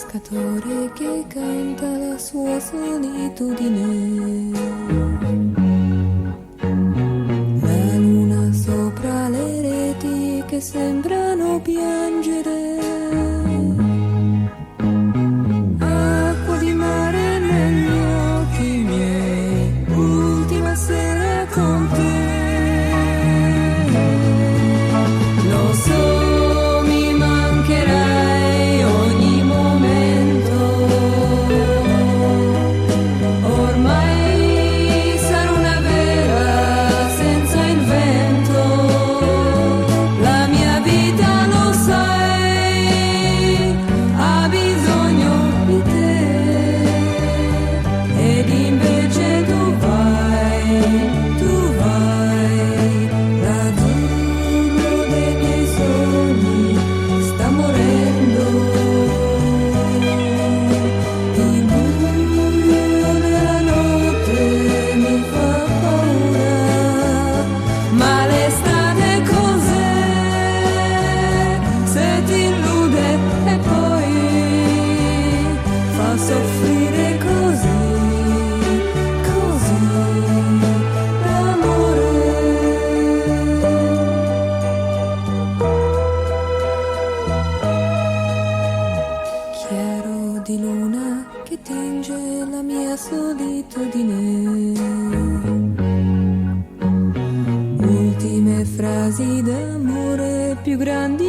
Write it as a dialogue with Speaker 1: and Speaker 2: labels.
Speaker 1: pescatore che canta la sua solitudine. La luna sopra le reti che sembrano piangere. Acqua di mare negli occhi miei, ultima sera con te. Lo so, mi mancherai ogni momento. Ormai sarò una vera senza il vento. La mia vita, lo sai, ha bisogno di te. Ed invece tu vai, l'azzurro dei miei sogni sta morendo. Il buio della notte mi fa paura, ma l'estate cos'è? Se ti illude e poi fa soffrire così, così l'amore. Chiaro di luna che tinge la mia solitudine. Ultime frasi d'amore più grandi